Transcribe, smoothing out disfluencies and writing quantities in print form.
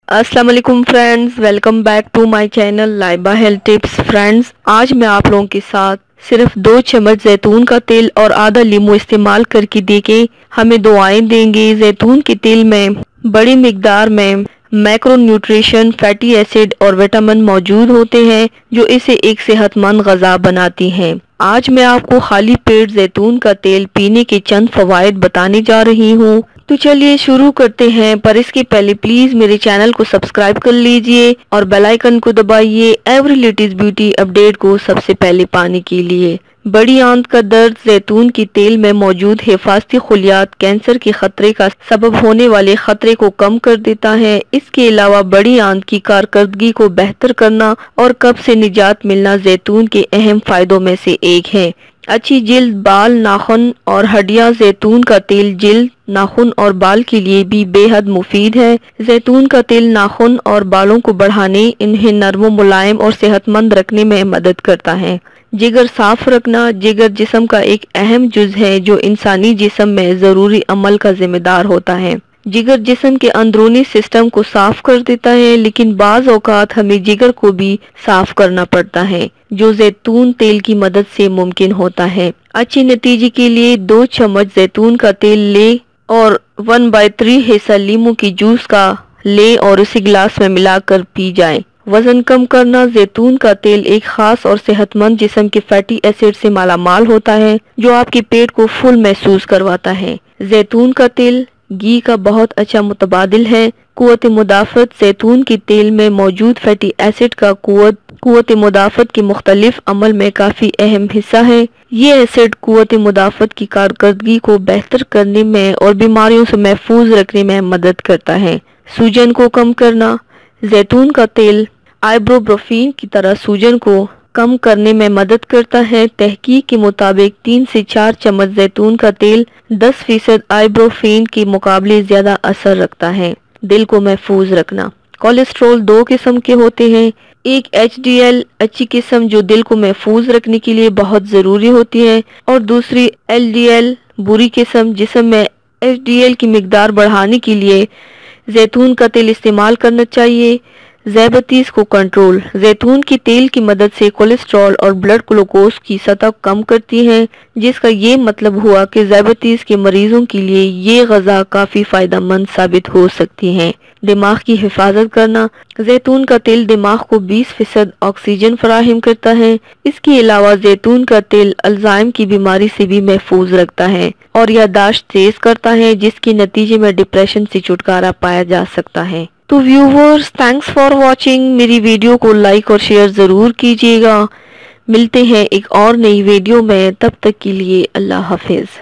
अस्सलाम वालेकुम friends, welcome back to my channel Laiba health tips. Friends, आज मैं आप लोगों के साथ सिर्फ 2 चम्मच जैतून का तेल और आधा लीमू इस्तेमाल करके देखें हमें दुआएं देंगे। जैतून के तेल में बड़ी मिकदार में मैक्रो न्यूट्रिशन, फैटी एसिड और विटामिन मौजूद होते हैं जो इसे एक सेहतमंद ग़िज़ा बनाती हैं। आज मैं आपको खाली पेट जैतून का तेल पीने के चंद फवाइद बताने जा रही हूँ। तो चलिए शुरू करते हैं, पर इसके पहले प्लीज मेरे चैनल को सब्सक्राइब कर लीजिए और बेल आइकन को दबाइए एवरी लेटेस्ट ब्यूटी अपडेट को सबसे पहले पाने के लिए। बड़ी आंत का दर्द जैतून के तेल में मौजूद हिफाजती खुलियात कैंसर के खतरे का सबब होने वाले खतरे को कम कर देता है। इसके अलावा बड़ी आंत की कारकर्दगी को बेहतर करना और कब्ज से निजात मिलना जैतून के अहम फायदों में से एक है। अच्छी जिल्द, बाल, नाखून और हड्डियां। जैतून का तेल जिल्द, नाखून और बाल के लिए भी बेहद मुफीद है। जैतून का तेल नाखून और बालों को बढ़ाने, इन्हें नरम, मुलायम और सेहतमंद रखने में मदद करता है। जिगर साफ रखना। जिगर जिस्म का एक अहम जुज है जो इंसानी जिस्म में जरूरी अमल का जिम्मेदार होता है। जिगर जिस्म के अंदरूनी सिस्टम को साफ कर देता है, लेकिन बाज औकात हमें जिगर को भी साफ करना पड़ता है, जो जैतून तेल की मदद से मुमकिन होता है। अच्छे नतीजे के लिए 2 चम्मच जैतून का तेल ले और 1/3 हिस्सा लीमू की जूस का ले और उसे गिलास में मिलाकर पी जाए। वजन कम करना। जैतून का तेल एक खास और सेहतमंद जिस्म के फैटी एसिड से मालामाल होता है जो आपके पेट को फुल महसूस करवाता है। जैतून का तेल घी का बहुत अच्छा मुतबादिल है। कुव्वत मुदाफ़त। जैतून के तेल में मौजूद फैटी एसिड का कुव्वत मुदाफ़त के मुख्तलिफ अमल में काफी अहम हिस्सा है। ये एसिड कुव्वत मुदाफ़त की कारकर्दगी को बेहतर करने में और बीमारियों से महफूज रखने में मदद करता है। सूजन को कम करना। जैतून का तेल आइबुप्रोफेन की तरह सूजन को कम करने में मदद करता है। तहकीक के मुताबिक 3 से 4 चम्मच जैतून का तेल 10% आइबुप्रोफेन के मुकाबले ज्यादा असर रखता है। दिल को महफूज रखना। कोलेस्ट्रॉल 2 किस्म के होते हैं। एक HDL अच्छी किस्म जो दिल को महफूज रखने के लिए बहुत जरूरी होती है, और दूसरी LDL बुरी किस्म जिसम में HDL की मिकदार बढ़ाने के लिए जैतून का तेल इस्तेमाल करना चाहिए। ज़ायबिटीज़ को कंट्रोल। जैतून के तेल की मदद से कोलेस्ट्रॉल और ब्लड ग्लूकोज की सतह कम करती है, जिसका ये मतलब हुआ कि ज़ायबिटीज़ के मरीजों के लिए ये ग़िज़ा काफ़ी फ़ायदेमंद साबित हो सकती है। दिमाग की हिफाजत करना। जैतून का तेल दिमाग को 20% ऑक्सीजन फराहम करता है। इसके अलावा जैतून का तेल अल्जाइमर की बीमारी से भी महफूज रखता है और याददाश्त तेज करता है, जिसके नतीजे में डिप्रेशन से छुटकारा पाया जा सकता है। तो व्यूवर्स, थैंक्स फॉर वॉचिंग। मेरी वीडियो को लाइक और शेयर ज़रूर कीजिएगा। मिलते हैं एक और नई वीडियो में, तब तक के लिए अल्लाह हाफिज़।